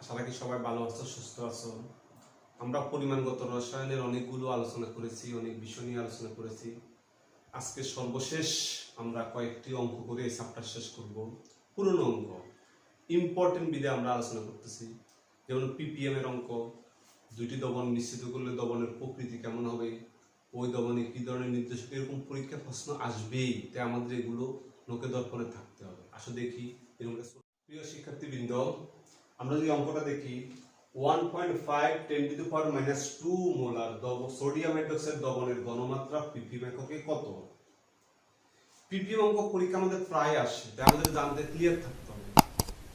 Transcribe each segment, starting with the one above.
আশা রাখি সবাই ভালো আছো, সুস্থ আছো। আমরা পরিমাণগত রসায়নের অনেকগুলো আলোচনা করেছি, অনেক বিষয় নিয়ে আলোচনা করেছি। আজকে সর্বশেষ আমরা কয়েকটি অঙ্ক করে এই চ্যাপ্টার শেষ করব। পুরনো অঙ্ক, ইম্পর্টেন্ট বিধে আমরা আলোচনা করতেছি। যেমন পিপিএম এর অঙ্ক, দুইটি দবন নিশ্চিত করলে দবনের প্রকৃতি কেমন হবে, ওই দবনে কি ধরনের নির্দেশক, এরকম পরীক্ষা প্রশ্ন আসবেই। তাই আমাদের এগুলো নোকে দর্পণে থাকতে হবে। আসো দেখি এরকম। প্রিয় শিক্ষার্থীবৃন্দ, আমরা যদি অঙ্কটা দেখি, 1.5 × 10⁻² মোলার সোডিয়াম হাইড্রোক্সাইড দবনের ঘনমাত্রা পিপিএম এককে কত? পিপিএম অঙ্ক পরীক্ষা আমাদের প্রায় আসে, তাই আমাদের জানতে ক্লিয়ার থাকতে হবে।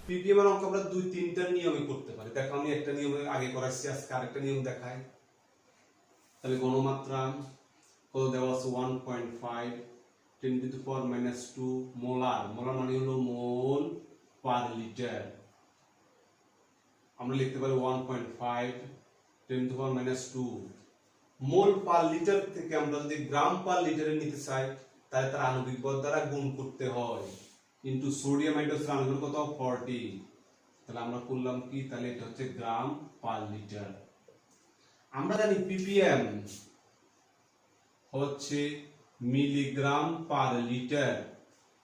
পিপিএম এর অঙ্ক আমরা 2-3টা নিয়মে করতে পারি। দেখো, আমি একটা নিয়মে আগে করাচ্ছি, আজকে আরেকটা নিয়ম দেখাই। তাহলে ঘনমাত্রা কত দেওয়া আছে? 1.5 × 10⁻² মোলার। মোলার মানে হলো মোল পার লিটার। আমরা লিখতে পারি 1.5 × 10⁻² মোল পার লিটার থেকে আমরা যদি গ্রাম পার লিটারে নিতে চাই, তাহলে তার আণবিক ভর দ্বারা গুণ করতে হয়, ইনটু সোডিয়াম হাইড্রোক্সাইড আণবিক ভর কত? 40। তাহলে আমরা করলাম কি? তাহলে এটা হচ্ছে গ্রাম পার লিটার। আমরা জানি পিপিএম হচ্ছে মিলিগ্রাম পার লিটার।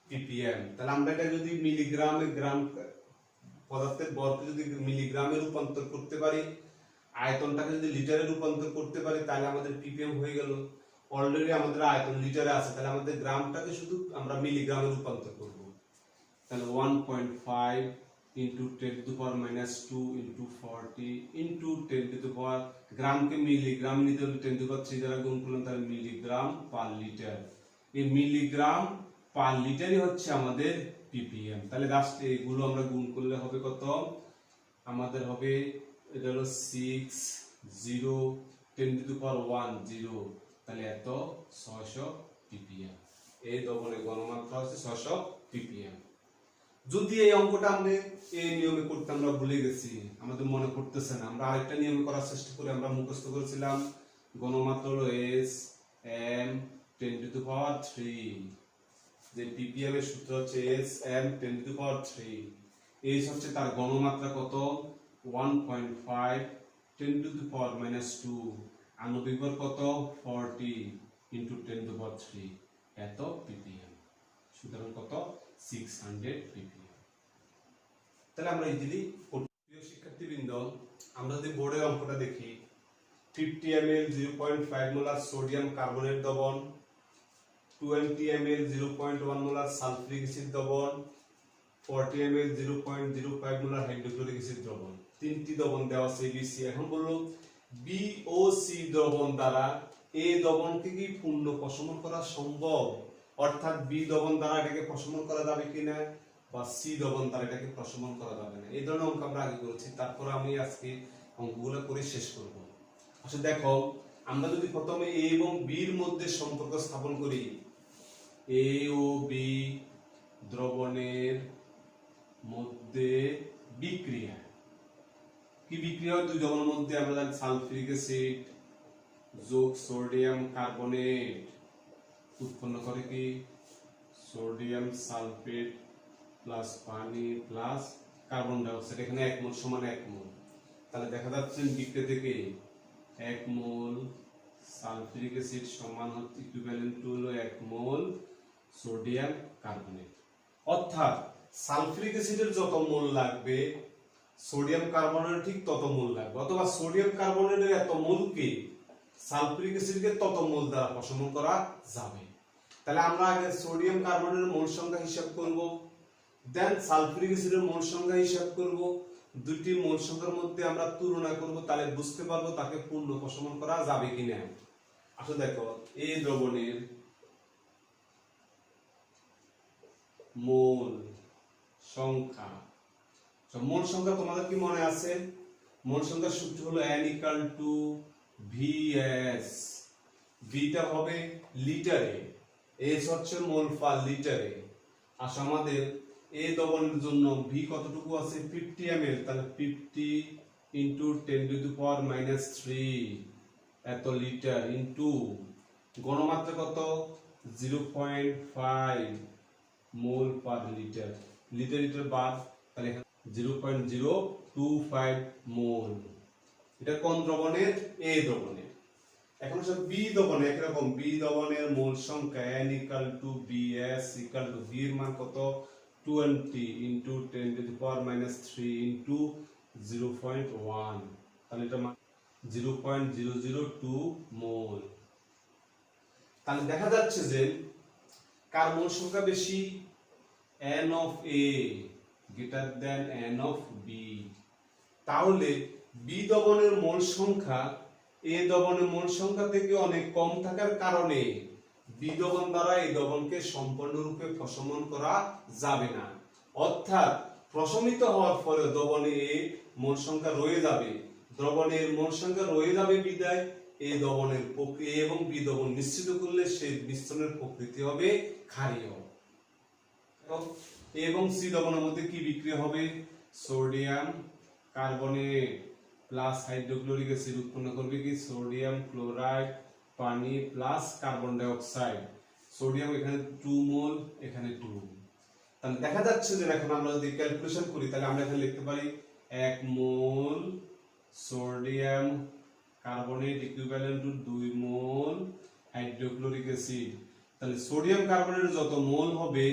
পিপিএম, তাহলে আমরা এটা যদি মিলিগ্রামে, গ্রাম পদার্থের ভরকে যদি মিলিগ্রামে রূপান্তর করতে পারি, আয়তনটাকে যদি লিটারে রূপান্তর করতে পারি, তাহলে আমাদের পিপিএম হয়ে গেল। অলরেডি আমাদের আয়তন লিটারে আছে, তাহলে আমাদের গ্রামটাকে শুধু আমরা মিলিগ্রামে রূপান্তর করব। তাহলে 1.5 × 10⁻² × 40 × 10⁻, গ্রামকে মিলিগ্রাম নিতে হলে 10⁻³ দ্বারা গুণ করলাম, তাহলে মিলিগ্রাম পার লিটার। এই মিলিগ্রাম পার লিটারই হচ্ছে আমাদের পিপিএম। তাহলে লাস্ট এগুলো আমরা গুণ করলে হবে কত? আমাদের হবে, এটা হলো 6 0 10⁻10, তাহলে এত 600 পিপিএম। এই দবনের ঘনমাত্রা হচ্ছে 600 পিপিএম। যদি এই অঙ্কটা আমরা এই নিয়মে করতে আমরা ভুলে গেছি, আমাদের মনে পড়তেছে না, আমরা আরেকটা নিয়মে করার চেষ্টা করে আমরা মুখস্থ করেছিলাম। ঘনমাত্রা হলো S m 10⁻3। যে পিপিএম এর সূত্র হচ্ছে S m 10⁻3। এই হচ্ছে তার ঘনমাত্রা কত? 1.5 × 10⁻²। আণবিক ভর কত? 40 × 10⁻3, এত পিপিএম। সুতরাং কত? 600 পিপিএম। তাহলে আমরা ইজিলি, প্রিয় শিক্ষার্থীবৃন্দ, আমরা যদি বোর্ডের অঙ্কটা দেখি, 50 ml 0.5 মোলার সোডিয়াম কার্বনেট দ্রবণ, 20 ml 0.1 মোলার সালফিউরিক অ্যাসিড দ্রবণ, 40 ml 0.05 মোলার হাইড্রোক্লোরিক অ্যাসিড দ্রবণ। তিনটি দ্রবণ দেওয়া আছে এবিসি। এখন বললো বি ও সি দ্রবণ দ্বারা এ দ্রবণকে কি পূর্ণ প্রশমন করা সম্ভব? অর্থাৎ বি দ্রবণ দ্বারা এটাকে প্রশমন করা যাবে কিনা, বা সি দ্রবণ দ্বারা এটাকে প্রশমন করা যাবে না। এই ধরনের অঙ্ক আমরা আগে করেছি, তারপর আমি আজকে অঙ্কগুলো করে শেষ করব। আচ্ছা দেখো, আমরা যদি প্রথমে এ এবং বির মধ্যে সম্পর্ক স্থাপন করি, এ ও বি দ্রবণের মধ্যে বিক্রিয়া, কি বিক্রিয়া হয়? দুই দ্রবণের মধ্যে আমরা জানি সালফিউরিক অ্যাসিড যোগ সোডিয়াম কার্বনেট উৎপন্ন করে কি? সোডিয়াম সালফেট প্লাস পানি প্লাস কার্বন ডাই অক্সাইড। এখানে 1 মোল সমান 1 মোল। তাহলে দেখা যাচ্ছে বিক্রিয়া থেকে 1 মোল সালফিউরিক অ্যাসিড সমান হচ্ছে ইকুইভ্যালেন্ট টু হলো 1 মোল সোডিয়াম কার্বনেট। অর্থাৎ সালফিউরিক অ্যাসিডের যত মোল লাগবে, সোডিয়াম কার্বনেটের ঠিক তত মোল লাগবে, অথবা সোডিয়াম কার্বনেটের এত মোলকে সালফিউরিক অ্যাসিডকে তত মোল দ্বারা প্রশমন করা যাবে। তাহলে আমরা আগে সোডিয়াম কার্বনেটের মোল সংখ্যা হিসাব করব, দেন সালফিউরিক অ্যাসিডের মোল সংখ্যা হিসাব করব। দুটি মোল সংখ্যার মধ্যে আমরা তুলনা করব, তাহলে বুঝতে পারবো তাকে পূর্ণ প্রশমন করা যাবে কিনা। আসলে দেখো, এই দ্রবণের মোল সংখ্যা, মোল সংখ্যা তোমাদের কি মনে আছে? মোল সংখ্যার সূত্র হলো n = VS। ভিটা হবে লিটারে, এস হচ্ছে মোল পার লিটারে। আর আমাদের এই দ্রবণের জন্য ভি কতটুকু আছে? 50 ml। তাহলে 50 × 10⁻³ এত লিটার ইনটু ঘনমাত্রা কত? 0.5 মোল পার লিটার। লিটার লিটার বার, তাহলে 0.025 মোল। এটা কোন দ্রবণের? A দ্রবণের। এখন সব B দ্রবণে একরকম B দ্রবণের মোল সংখ্যা n = BS = V এর মান কত? 20 × 10⁻³ × 0.1, তাহলে এটা 0.002 মোল। তাহলে দেখা যাচ্ছে যে কার মোল সংখ্যা বেশি? n of A greater than n of B। তাহলে B দ্রবণের মোল সংখ্যা A দ্রবণের মোল সংখ্যা থেকে অনেক কম থাকার কারণে B দ্রবণ দ্বারা এই দ্রবণকে সম্পূর্ণরূপে প্রশমন করা যাবে না। অর্থাৎ প্রশমিত হওয়ার পরে দ্রবণে A মোল সংখ্যা রয়ে যাবে। দ্রবণের মোল সংখ্যা রয়ে যাবে বিদায় এই দ্রবণের প্রক্রিয়া এবং B দ্রবণ মিশ্রিত করলে সেই মিশ্রণের প্রকৃতি হবে ক্ষারীয়। A এবং C দ্রবণের মধ্যে কি বিক্রিয়া হবে? Sodium carbonate plus hydrochloric acid উৎপন্ন করবে কি? সোডিয়াম ক্লোরাইড পানি plus carbon die oxide. Sodium এখানে 2 মোল, এখানে 2। তাহলে দেখা যাচ্ছে যে এখন আমরা যদি ক্যালকুলেশন করি তাহলে আমরা এখানে লিখতে পারি 1 মোল sodium carbonate equivalent to 2 mole hydrochloric acid. তাহলে সোডিয়াম কার্বনেটের যত মোল হবে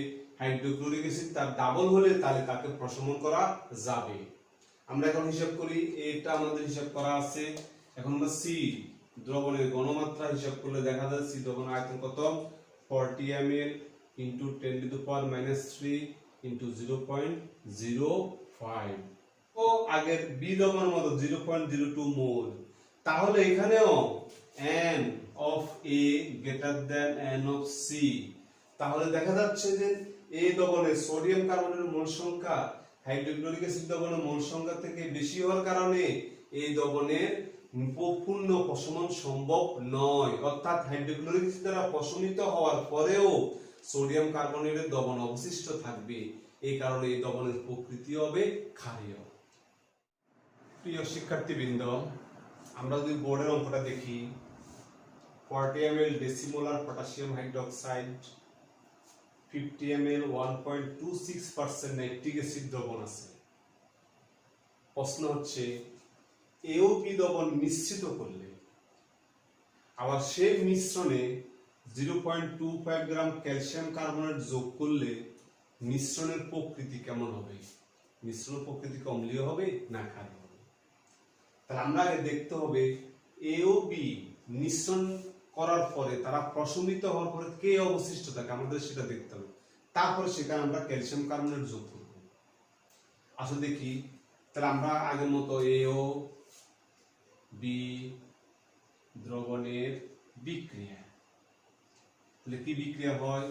হাইড্রোক্লোরিক অ্যাসিড তার ডাবল হলে তাহলে তাকে প্রশমন করা যাবে। আমরা এখন হিসাব করি, এটা আমাদের হিসাব করা আছে। এখন আমরা C দ্রবণের ঘনমাত্রা হিসাব করলে দেখা যায় C দ্রবণের আয়তন কত? 40 ml × 10⁻³ × 0.05। ও আগের B দ্রবণের মতো 0.02 মোল। তাহলে এখানেও n of A greater than n of C। তাহলে দেখা যাচ্ছে যে A দ্রবণের সোডিয়াম কার্বনেটের মোল সংখ্যা হাইড্রোক্লোরিক অ্যাসিড দ্রবণের মোল সংখ্যা থেকে বেশি হওয়ার কারণে এই দ্রবণের পূর্ণ প্রশমন সম্ভব নয়। অর্থাৎ হাইড্রোক্লোরিক অ্যাসিড দ্বারা প্রশমিত হওয়ার পরেও সোডিয়াম কার্বনেটের দ্রবণ অবশিষ্ট থাকবে। এই কারণে এই দ্রবণের প্রকৃতি হবে ক্ষারীয়। প্রিয় শিক্ষার্থীবৃন্দ, আমরা যদি বোর্ডের অঙ্কটা দেখি, 40 ml decimolar potassium hydroxide, 50 ml 1.26% nitric acid দ্রবণ আছে। প্রশ্ন হচ্ছে A ও B দ্রবণ মিশ্রিত করলে আবার সেই মিশ্রণে 0.25 গ্রাম ক্যালসিয়াম কার্বনেট যোগ করলে মিশ্রণের প্রকৃতি কেমন হবে? মিশ্রণের প্রকৃতি অম্লীয় হবে না ক্ষারীয় হবে? তাহলে আমরা আগে দেখতে হবে A ও B মিশ্রণ করার পরে তারা প্রশমিত হওয়ার পরে কে অবশিষ্ট থাকে আমাদের সেটা দেখতে হবে। তারপরে সেখানে আমরা ক্যালসিয়াম কার্বনেট যোগ করব। আসলে দেখি, তাহলে আমরা আগের মতো A ও B দ্রবণের বিক্রিয়া, তাহলে কি বিক্রিয়া হয়?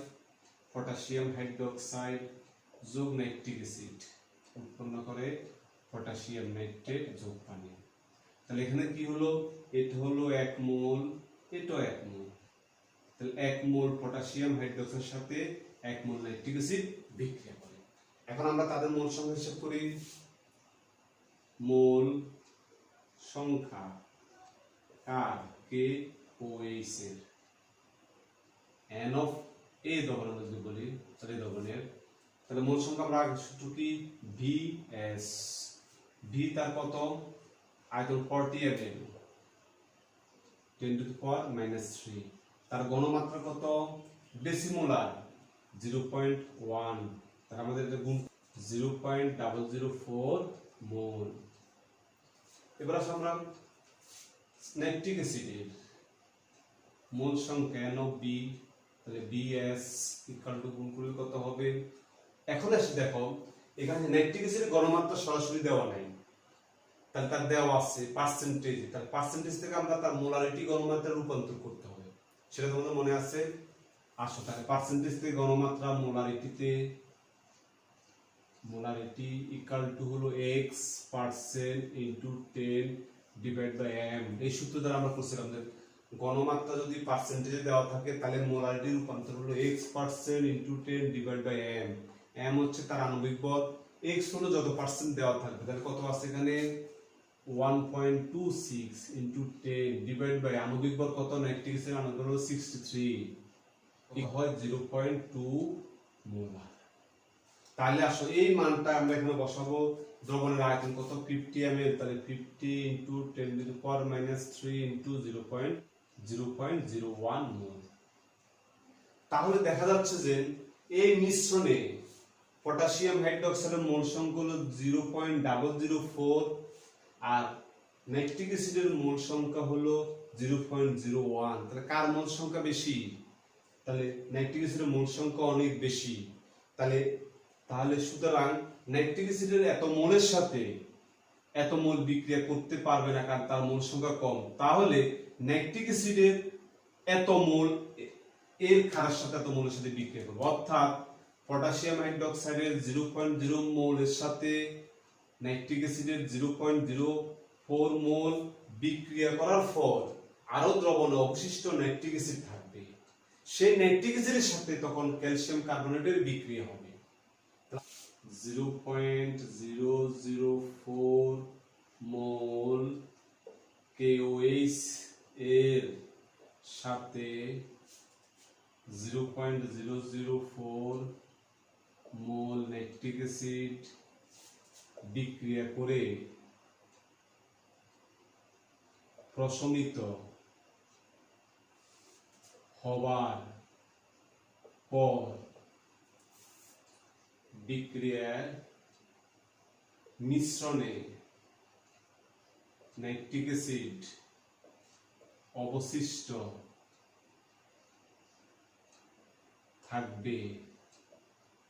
পটাশিয়াম হাইড্রোক্সাইড যোগ নাইট্রিক অ্যাসিড উৎপন্ন করে পটাশিয়াম নাইট্রেট যোগ পানি। তাহলে এখানে কি হলো? এটা হলো 1 মোল, এটাও 1 মোল। তাহলে 1 মোল পটাশিয়াম হাইড্রোক্সাইডের সাথে 1 মোল নাইট্রিক অ্যাসিড বিক্রিয়া করে। এখন আমরা তাদের মোল সংখ্যা হিসাব করি। মোল সংখ্যা কার? কে ও এইচ এর। n of A দ্রবণের যদি বলি তাহলে দ্রবণের, তাহলে মোল সংখ্যা আমরা সূত্র কি? VS। V তার কত? আয়তন 40 ml 10⁻³ তার ঘনমাত্রা কত? ডেসিমোলার 0.1। তার আমাদের এটা গুণ 0.004 মোল। এবার আসলে আমরা নাইট্রিক অ্যাসিডের মোল সংখ্যা n of B, তাহলে BS = গুণ করলে কত হবে? এখন এসে দেখো এখানে নাইট্রিক অ্যাসিডের ঘনমাত্রা সরাসরি দেওয়া নাই, তাহলে তার দেওয়া আছে পার্সেন্টেজ। তাহলে পার্সেন্টেজ থেকে আমরা তার মোলারিটি ঘনমাত্রা রূপান্তর করতে হবে, সেটা তোমাদের মনে আছে? আসো তাহলে পার্সেন্টেজ থেকে ঘনমাত্রা মোলারিটিতে, মোলারিটি = হলো x% × 10/m। এই সূত্র দ্বারা আমরা করছিলাম যে ঘনমাত্রা যদি পার্সেন্টেজে দেওয়া থাকে তাহলে মোলারিটি রূপান্তর হলো x% × 10/m। m হচ্ছে তার আণবিক ভর, x হলো যত পার্সেন্ট দেওয়া থাকবে। তাহলে কত আছে এখানে? 1.26 × 10 আণবিক ভর কত? নাইট্রিক অ্যাসিডের আণবিক ভর হলো 63, হয় 0.2 মোলার। তাহলে আসো এই মানটা আমরা এখানে বসাবো দ্রবণের আয়তন কত 50 ml, তাহলে 50 × 10⁻³ × 0.01 মোল। তাহলে দেখা যাচ্ছে যে এই মিশ্রণে পটাশিয়াম হাইড্রোক্সাইডের মোল সংখ্যা হলো 0.004 আর নাইট্রিক অ্যাসিডের মোল সংখ্যা হলো 0.01। তাহলে কার মোল সংখ্যা বেশি? তাহলে নাইট্রিক অ্যাসিডের মোল সংখ্যা অনেক বেশি। তাহলে সুতরাং নাইট্রিক অ্যাসিডের এত মোলের সাথে এত মোল বিক্রিয়া করতে পারবে না, কারণ তার মোল সংখ্যা কম। তাহলে নাইট্রিক অ্যাসিডের এত মোল এর ক্ষারের সাথে এত মোলের সাথে বিক্রিয়া করবে, অর্থাৎ পটাশিয়াম হাইড্রোক্সাইডের 0.0 মোলের সাথে নাইট্রিক অ্যাসিডের 0.04 মোল বিক্রিয়া করার পর আরো দ্রবণে অবশিষ্ট নাইট্রিক অ্যাসিড থাকবে। সেই নাইট্রিক অ্যাসিডের সাথে তখন ক্যালসিয়াম কার্বনেটের বিক্রিয়া হবে। 0.004 মোল KOH এর সাথে 0.004 মোল নাইট্রিক অ্যাসিড বিক্রিয়া করে প্রশমিত হবার পর বিক্রিয়ার মিশ্রণে নাইট্রিক অ্যাসিড অবশিষ্ট থাকবে,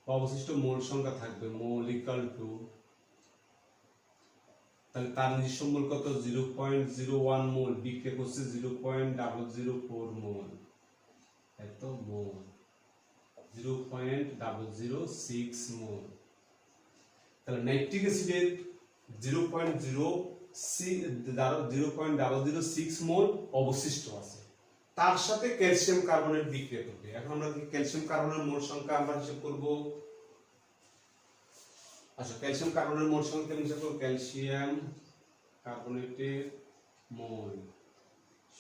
অবশিষ্ট মোল সংখ্যা থাকবে মোল ইকুয়াল টু, তাহলে তার নিজস্ব মোল কত 0.01 মোল, বিক্রিয়া করছে 0.004 মোল, এত মোল 0.006 মোল। তাহলে নাইট্রিক অ্যাসিডের 0.006 মোল অবশিষ্ট আছে, তার সাথে ক্যালসিয়াম কার্বনেট বিক্রিয়া করবে। এখন আমরা ক্যালসিয়াম কার্বনের মোল সংখ্যা আমরা হিসাব করব। আচ্ছা, ক্যালসিয়াম কার্বনের মোল সংখ্যা হিসাব করব। ক্যালসিয়াম কার্বনেটের মোল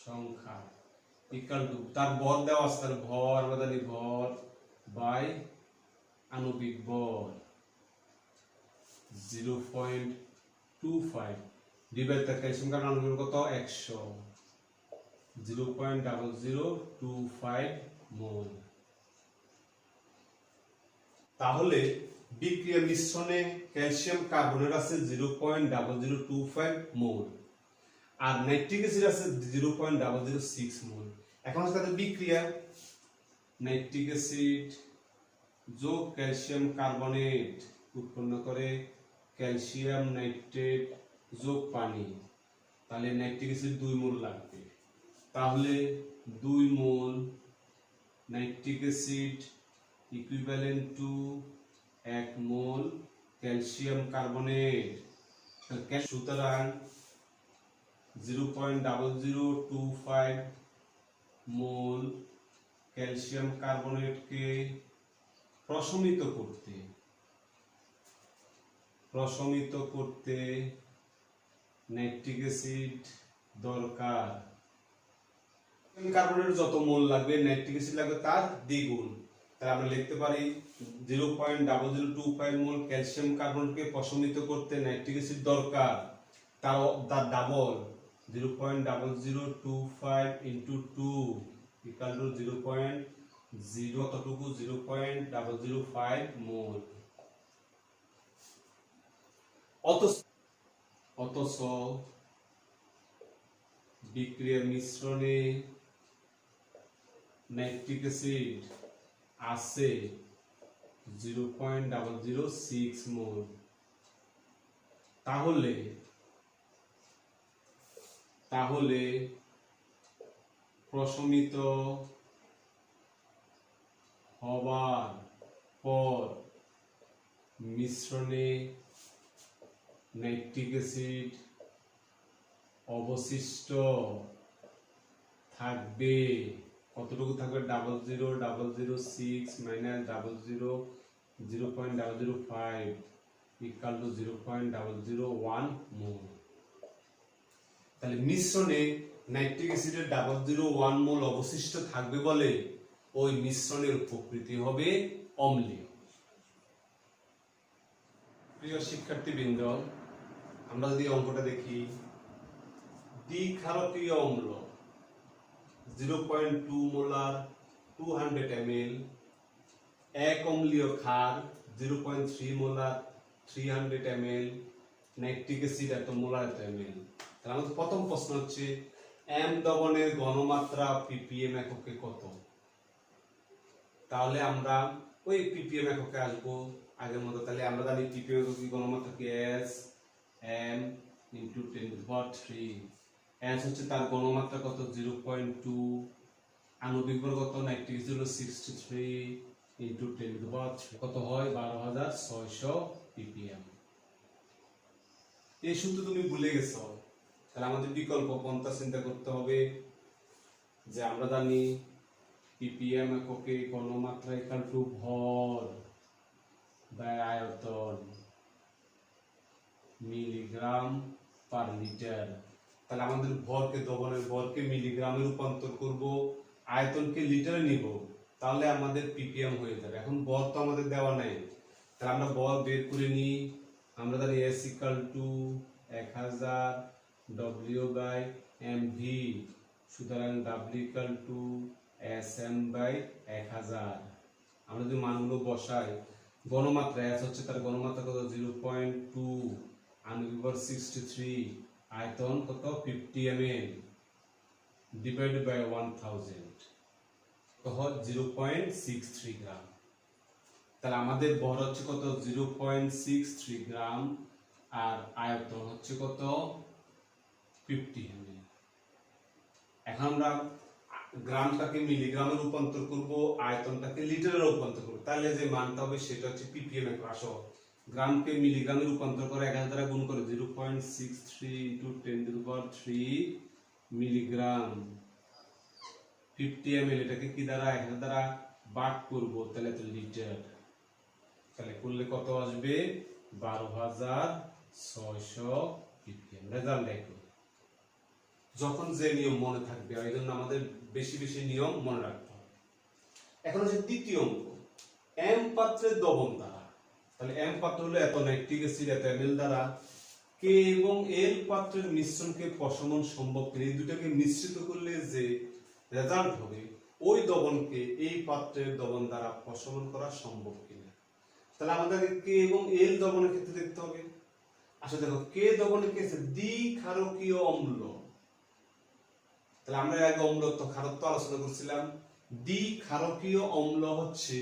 সংখ্যা ইকুয়াল টু, তার ভর দেওয়া আছে, তার ভর আমরা জানি ভর বাই আণবিক ভর 0.25 ডিভাইড তার ক্যালসিয়াম কার্বনের আণবিক ভর কত 100, 0.0025 মোল। তাহলে বিক্রিয়া মিশ্রণে ক্যালসিয়াম কার্বনেট আছে 0.0025 মোল আর নাইট্রিক অ্যাসিড আছে 0.006 মোল। এখন আছে তাদের বিক্রিয়া, নাইট্রিক অ্যাসিড যোগ ক্যালসিয়াম কার্বনেট উৎপন্ন করে ক্যালসিয়াম নাইট্রেট যোগ পানি, তাহলে নাইট্রিক অ্যাসিড 2 মোল লাগবে। তাহলে 2 mole nitric acid equivalent to 1 mole calcium carbonate. সুতরাং 0.0025 মোল ক্যালসিয়াম কার্বনেটকে প্রশমিত করতে নাইট্রিক অ্যাসিড দরকার। কার্বনের যত মোল লাগবে নাইট্রিক অ্যাসিড লাগবে তার দ্বিগুণ। তাহলে আমরা লিখতে পারি 0.0025 মোল ক্যালসিয়াম কার্বনেটকে প্রশমিত করতে নাইট্রিক অ্যাসিড দরকার, তার ডাবল 0.0025 × 2 ইকুয়াল টু 0.005 মোল। অথচ বিক্রিয়া মিশ্রণে নাইট্রিক অ্যাসিড আছে 0.006 মোল। তাহলে প্রশমিত হবার পর মিশ্রণে নাইট্রিক অ্যাসিড অবশিষ্ট থাকবে, কতটুকু থাকবে 0.006 মাইনাস 0.005 ইকুয়াল টু 0.001 মোল। তাহলে মিশ্রণে নাইট্রিক অ্যাসিডের 0.001 মোল অবশিষ্ট থাকবে বলে ওই মিশ্রণের প্রকৃতি হবে অম্লীয়। প্রিয় শিক্ষার্থীবৃন্দ, আমরা যদি অঙ্কটা দেখি, দ্বিক্ষারকীয় অম্ল 0.2 মোলার 200 ml, এক অম্লীয় ক্ষার 0.3 মোলার 300 ml, নাইট্রিক অ্যাসিড এত মোলার এত ml। তাহলে আমাদের প্রথম প্রশ্ন হচ্ছে m দ্রবণের ঘনমাত্রা ppm এককে কত। তাহলে আমরা ওই ppm এককে আসবো আগের মতো। তাহলে আমরা জানি ppm এককে ঘনমাত্রা কি s m into 10 to the power 3। s হচ্ছে তার ঘনমাত্রা কত 0.2, আণবিক ভর কত নাইট্রিক হলো 63 into 10 to the power 3 কত হয় 12600 ppm। এই সূত্র তুমি ভুলে গেছো, তাহলে আমাদের বিকল্প পন্থা চিন্তা করতে হবে যে আমরা জানি ppm এককে ঘনমাত্রা ইকুয়াল টু ভর বাই আয়তন মিলিগ্রাম পার লিটার। তাহলে আমাদের ভরকে দ্রবণের ভরকে মিলিগ্রামে রূপান্তর করব, আয়তনকে লিটারে নিব, তাহলে আমাদের ppm হয়ে যাবে। এখন ভর তো আমাদের দেওয়া নাই, তাহলে আমরা ভর বের করে নিই। আমরা জানি s equal to 1000 w by mv, সুতরাং w equal to sm by 1000। আমরা যদি মানগুলো বসাই, ঘনমাত্রা s হচ্ছে তার ঘনমাত্রা কত 0.2, আণবিক ভর 63, আয়তন কত 50 ml ডিভাইডেড বাই 1000 তো হয় 0.63 গ্রাম। তাহলে আমাদের ভর হচ্ছে কত 0.63 গ্রাম আর আয়তন হচ্ছে কত 50 ml। এখন আমরা গ্রামটাকে মিলিগ্রামে রূপান্তর করব, আয়তনটাকে লিটারে রূপান্তর করব, তাহলে যে মানটা হবে সেটা হচ্ছে ppm এর আসো। গ্রামকে মিলিগ্রামে রূপান্তর করে 1000 দ্বারা গুণ করে 0.63 into 10 to the power 3 milligram 50 ml, এটাকে কি দ্বারা 1000 দ্বারা ভাগ করব, তাহলে তো লিটার। তাহলে করলে কত আসবে 12600 ppm। রেজাল্ট দেখো, যখন যে নিয়ম মনে থাকবে, এই জন্য আমাদের বেশি বেশি নিয়ম মনে রাখতে হবে। এখন হচ্ছে দ্বিতীয় অঙ্ক, m পাত্রের দ্রবণ দ্বারা, তাহলে m পাত্র হলো এত নাইট্রিক অ্যাসিড এত ml দ্বারা k এবং l পাত্রের মিশ্রণকে প্রশমন সম্ভব কিনা। এই দুটাকে মিশ্রিত করলে যে রেজাল্ট হবে ওই দ্রবণকে এই পাত্রের দ্রবণ দ্বারা প্রশমন করা সম্ভব কিনা। তাহলে আমাদের k এবং l দ্রবণের ক্ষেত্রে দেখতে হবে। আসলে দেখো k দ্রবণের ক্ষেত্রে দ্বিক্ষারকীয় অম্ল, তাহলে আমরা আগে অম্লত্ব ক্ষারত্ব আলোচনা করছিলাম। দ্বিক্ষারকীয় অম্ল হচ্ছে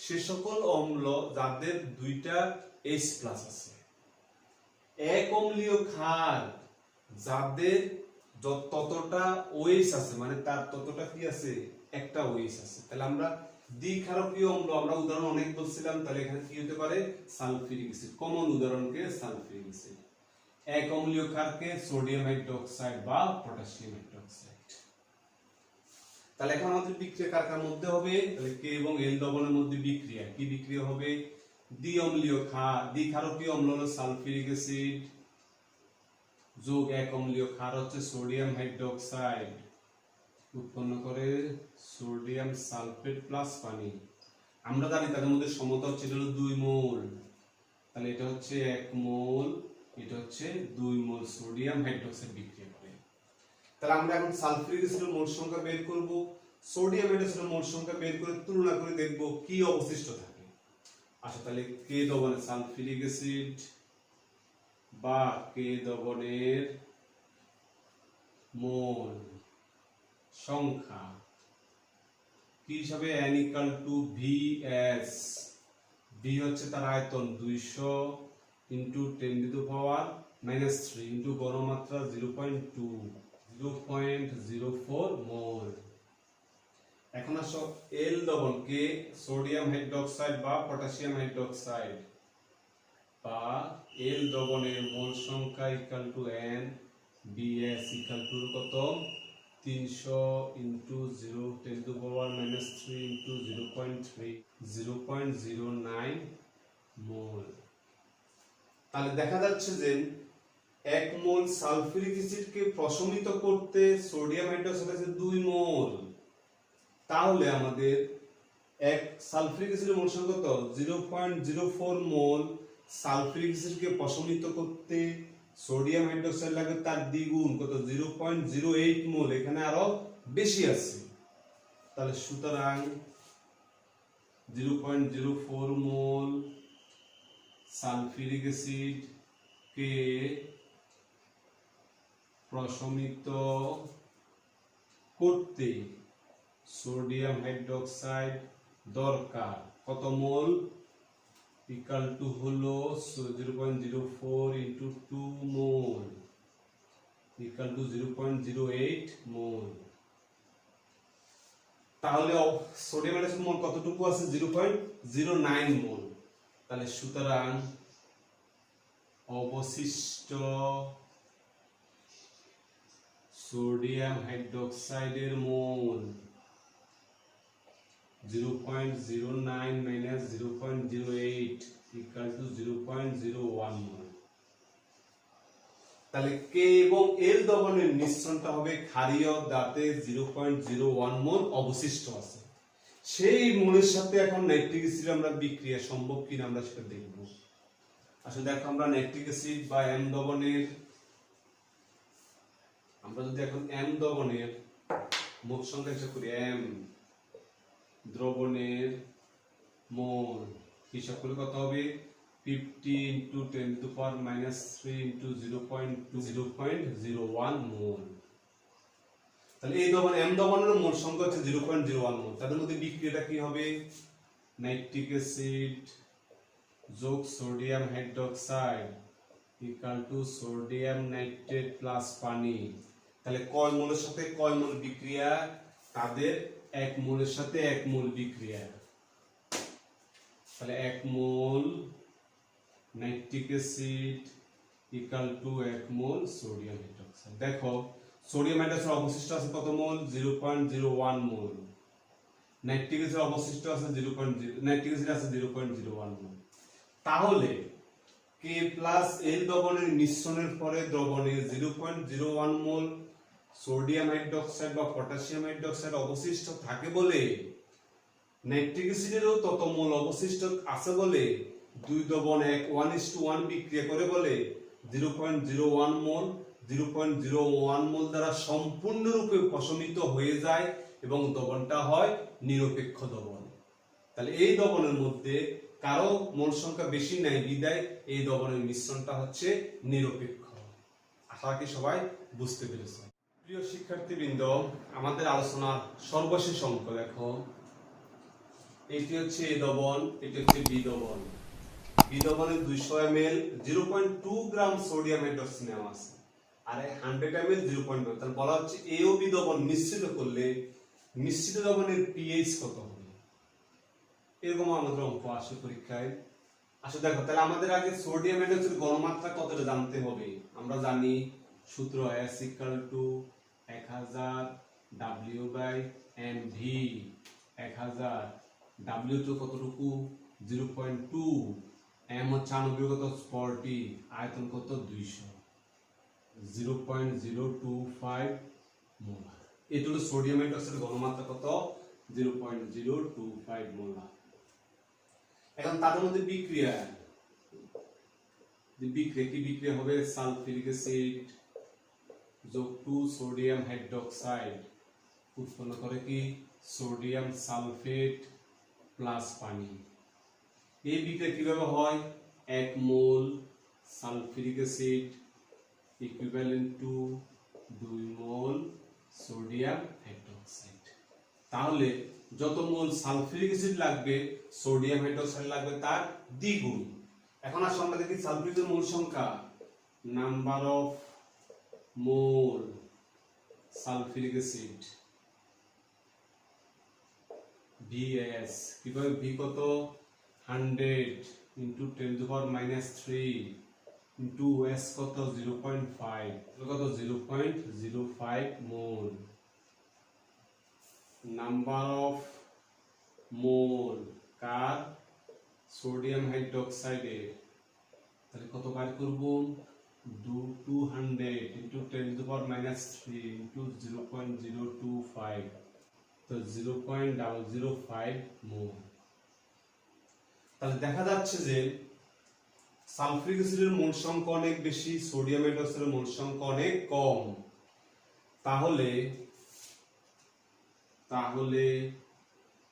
সে সকল অম্ল যাদের দুইটা H+ আছে। এক অম্লীয় ক্ষার যাদের ততটা OH আছে, মানে তার ততটা কি আছে একটা OH আছে। তাহলে আমরা দ্বিক্ষারকীয় অম্ল আমরা উদাহরণ অনেক বলছিলাম, তাহলে এখানে কি হতে পারে সালফিউরিক অ্যাসিড, কমন উদাহরণকে সালফিউরিক অ্যাসিড। এক অম্লীয় ক্ষারকে সোডিয়াম হাইড্রোক্সাইড বা পটাশিয়াম হাইড্রোক্সাইড। তাহলে এখন আমাদের বিক্রিয়া কার কার মধ্যে হবে, তাহলে k এবং l দ্রবণের মধ্যে বিক্রিয়া কি বিক্রিয়া হবে, দ্বি অম্লীয় ক্ষার, দ্বিক্ষারকীয় অম্ল হলো সালফিউরিক অ্যাসিড যোগ এক অম্লীয় ক্ষার হচ্ছে সোডিয়াম হাইড্রোক্সাইড, উৎপন্ন করে সোডিয়াম সালফেট প্লাস পানি। আমরা জানি তাদের মধ্যে সমতা হচ্ছে এটা হলো 2 মোল, তাহলে এটা হচ্ছে 1 মোল, এটা হচ্ছে 2 মোল সোডিয়াম হাইড্রোক্সাইড বিক্রিয়া করে। তাহলে আমরা এখন সালফিউরিক অ্যাসিডের মোল সংখ্যা বের করব, সোডিয়াম হাইড্রোক্সাইডের মোল সংখ্যা বের করে তুলনা করে দেখব কি অবশিষ্ট থাকে। আচ্ছা, তাহলে k দ্রবণের সালফিউরিক অ্যাসিড বা k দ্রবণের মোল সংখ্যা কি হিসাবে n equal to vs, v হচ্ছে তার আয়তন 200 into 10 to the power -3 into ঘনমাত্রা 0.04 মোল। এখন আসো l দ্রবণ কে সোডিয়াম হাইড্রোক্সাইড বা পটাশিয়াম হাইড্রোক্সাইড বা l দ্রবণের মোল সংখ্যা equal to n, bs equal to কত 300 into 10 to the power -3 into 0.09 মোল। তাহলে দেখা যাচ্ছে যে 1 মোল সালফিউরিক অ্যাসিডকে প্রশমিত করতে সোডিয়াম হাইড্রোক্সাইড আছে 2 মোল। তাহলে আমাদের এক সালফিউরিক অ্যাসিডের মোল সংখ্যা কত 0.04 মোল সালফিউরিক অ্যাসিডকে প্রশমিত করতে সোডিয়াম হাইড্রোক্সাইড লাগে তার দ্বিগুণ, কত 0.08 মোল, এখানে আরো বেশি আছে। তাহলে সুতরাং 0.04 মোল সালফিউরিক অ্যাসিড কে প্রশমিত করতে সোডিয়াম হাইড্রোক্সাইড দরকার, কত মোল, ইকুয়াল টু হলো 0.04 ইন্টু 2 মোল ইকুয়াল টু 0.08 মোল। তাহলে সোডিয়াম হাইড্রোক্সাইড মোল কতটুকু আছে, 0.09 মোল। তাহলে সুতরাং অবশিষ্ট সোডিয়াম হাইড্রোক্সাইডের mole 0.09 minus 0.08 equal to 0.01 mole. তাহলে কে এবং এল দ্রবণের মিশ্রণটা হবে ক্ষারীয়, যাতে 0.01 মোল অবশিষ্ট আছে। সেই মোলের সাথে এখন নাইট্রিক অ্যাসিড আমরা বিক্রিয়া সম্ভব কিনা আমরা সেটা দেখব। আসলে দেখো আমরা নাইট্রিক অ্যাসিড বা এম দ্রবণের, আমরা যদি এখন এম দ্রবণের মোল সংখ্যা হিসাব করি, এম দ্রবণের মোল হিসাব করলে কত হবে, 50 into 10 to power minus 3 into 0.01 mole. তাহলে এই দ্রবণ এম দ্রবণের মোল সংখ্যা হচ্ছে 0.01 মোল। তাদের মধ্যে বিক্রিয়াটা কি হবে, নাইট্রিক অ্যাসিড যোগ sodium hydroxide equal to sodium nitrate plus পানি। তাহলে কয় মোলের সাথে কয় মোল বিক্রিয়া, তাদের এক মোলের সাথে এক মোল বিক্রিয়া। তাহলে এক মোল নাইট্রিক অ্যাসিড ইকুয়াল টু এক মোল সোডিয়াম হাইড্রোক্সাইড। দেখো সোডিয়াম হাইড্রোক্সাইড অবশিষ্ট আছে কত মোল, 0.01 মোল। নাইট্রিক অ্যাসিড অবশিষ্ট আছে 0.01 মোল। তাহলে কে প্লাস এল দ্রবণের মিশ্রণের পরে দ্রবণে 0.01 মোল সোডিয়াম হাইড্রোক্সাইড বা পটাশিয়াম হাইড্রোক্সাইড অবশিষ্ট থাকে বলে, নাইট্রিক অ্যাসিডেরও তত মোল অবশিষ্ট আছে বলে, দুই দ্রবণ 1:1 বিক্রিয়া করে বলে 0.01 মোল 0.01 মোল দ্বারা সম্পূর্ণরূপে প্রশমিত হয়ে যায় এবং দ্রবণটা হয় নিরপেক্ষ দ্রবণ। তাহলে এই দ্রবণের মধ্যে কারো মোল সংখ্যা বেশি নাই বিদায় এই দ্রবণের মিশ্রণটা হচ্ছে নিরপেক্ষ। আশা করি সবাই বুঝতে পেরেছে। প্রিয় শিক্ষার্থীবৃন্দ, আমাদের আলোচনার সর্বশেষ অঙ্ক দেখো, এটি হচ্ছে এ দ্রবণ, এটি হচ্ছে বি দ্রবণ। বি দ্রবণে 200 ml 0.2 গ্রাম সোডিয়াম হাইড্রোক্সাইড নেওয়া আছে, আর 100 ml 0.1। তাহলে বলা হচ্ছে এ ও বি দ্রবণ মিশ্রিত করলে মিশ্রিত দ্রবণের পিএইচ কত হবে। এরকম আমাদের অঙ্ক আসে পরীক্ষায়। আসলে দেখো, তাহলে আমাদের আগে সোডিয়াম হাইড্রোক্সাইড ঘনমাত্রা কতটা জানতে হবে। আমরা জানি সূত্র S equal to 1000 W/mv। 1000 W তো কতটুকু 0.2, m হচ্ছে আণবিকগত 40, আয়তন কত 200, 0.025 মোলার। এটা হলো সোডিয়াম হাইড্রোক্সাইড ঘনমাত্রা কত 0.025 মোলার। এখন তাদের মধ্যে বিক্রিয়া কি বিক্রিয়া হবে, সালফিউরিক অ্যাসিড যোগ 2 সোডিয়াম হাইড্রোক্সাইড উৎপন্ন করে কি সোডিয়াম সালফেট প্লাস পানি। এই বিক্রিয়া কিভাবে হয়, 1 mole sulphuric acid equivalent to 2 mole sodium hydroxide. তাহলে যত মোল সালফিউরিক অ্যাসিড লাগবে সোডিয়াম হাইড্রোক্সাইড লাগবে তার দ্বিগুণ। এখন আসলে আমরা দেখি সালফিউরিকের মোল সংখ্যা, number of mole sulphuric acid VS, কিভাবে V কত 100 into 10 to power -3 into S কত 0.5, কত 0.05 মোল। নাম্বার অফ মোল কার সোডিয়াম হাইড্রোক্সাইডের, তাহলে কত বার করব 200 ইনটু 10 টু পাওয়ার -3 ইনটু 0.025, তো 0.005 মোল। তাহলে দেখা যাচ্ছে যে সালফিউরিক অ্যাসিডের মোল সংখ্যা অনেক বেশি, সোডিয়াম হাইড্রোক্সাইডের মোল সংখ্যা অনেক কম। তাহলে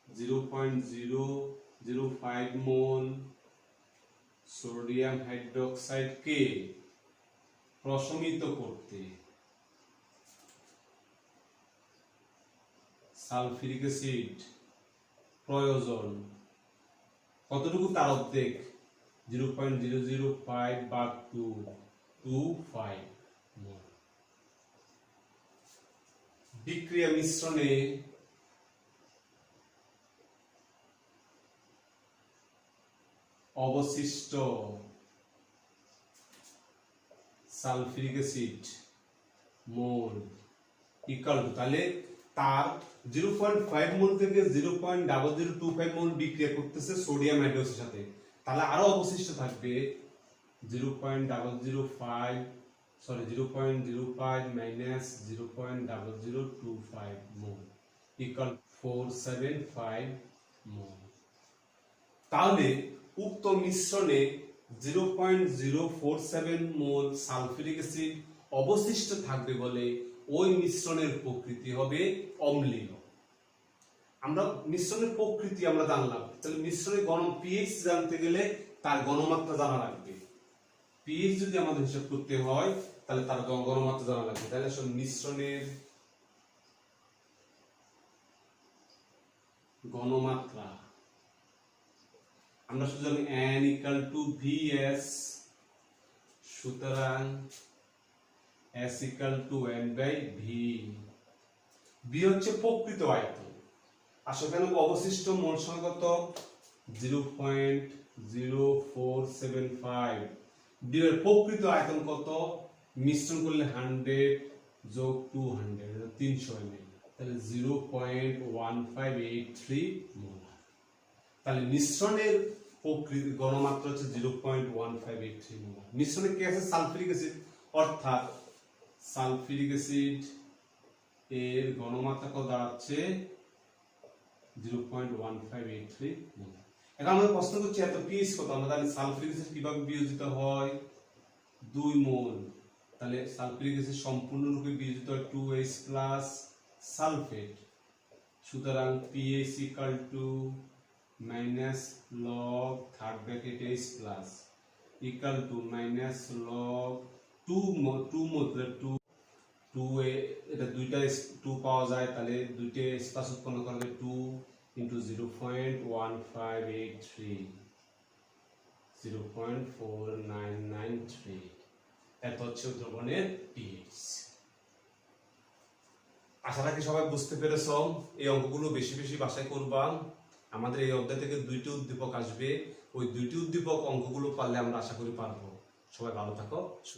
0.005 মোল সোডিয়াম হাইড্রোক্সাইডকে প্রশমিত করতে সালফিউরিক অ্যাসিড প্রয়োজন কতটুকু? তার অর্ধেক, 0.005 বা 225 মোল। বিক্রিয়া মিশ্রণে অবশিষ্ট sulphuric acid mole equal to, তাহলে তার 0.5 মোল থেকে 0.0025 মোল বিক্রিয়া করতেছে সোডিয়াম হাইড্রোক্সাইডের সাথে, তাহলে আরো অবশিষ্ট থাকবে 0.05 মাইনাস 0.0025 মোল ইকুয়াল 475 মোল। তাহলে উক্ত মিশ্রণে 0.047 মোল সালফিউরিক অ্যাসিড অবশিষ্ট থাকবে বলে ওই মিশ্রণের প্রকৃতি হবে অম্লীয়। আমরা মিশ্রণের প্রকৃতি আমরা জানলাম, তাহলে মিশ্রণের পিএইচ জানতে গেলে তার ঘনমাত্রা জানা লাগবে। পিএইচ যদি আমাদের হিসাব করতে হয় তাহলে তার ঘনমাত্রা জানা লাগবে। তাহলে আসলে মিশ্রণের ঘনমাত্রা আমরা শুধু জানি n = vs, সুতরাং s = n/v। v হচ্ছে প্রকৃত আয়তন, আর সেখানে অবশিষ্ট মোল সংখ্যা কত? 0.0475। v এর প্রকৃত আয়তন কত? মিশ্রণ করলে 100 যোগ 200 300 ml, তাহলে 0.1583 মোল। তাহলে মিশ্রণের প্রকৃতি ঘনমাত্রা হচ্ছে 0.1583 মোল। মিশ্রণে কি আছে? সালফিউরিক অ্যাসিড, অর্থাৎ সালফিউরিক অ্যাসিড এর ঘনমাত্রা কত দাঁড়াচ্ছে? 0.1583 মোল। এখন আমরা প্রশ্ন করছি এত পিএইচ কত? আমরা জানি সালফিউরিক অ্যাসিড কিভাবে বিয়োজিত হয়? 2 মোল। তাহলে সালফিউরিক অ্যাসিড সম্পূর্ণরূপে বিয়োজিত হয় 2H প্লাস সালফেট, সুতরাং pH = minus log third bracket H plus equal to minus log 2 মোল 2 এটা দুইটা 2 পাওয়া যায়, তাহলে দুইটা স্পেস উৎপন্ন করলে 2 × 0.1583 0.4993 এত হচ্ছে দ্রবণের পিএইচ। আশা রাখি সবাই বুঝতে পেরেছো। এই অঙ্কগুলো বেশি বেশি বাসায় করবা। আমাদের এই অধ্যায় থেকে 2টি উদ্দীপক আসবে, ওই 2টি উদ্দীপক অঙ্কগুলো পারলে আমরা আশা করি পারবো। সবাই ভালো থাকো।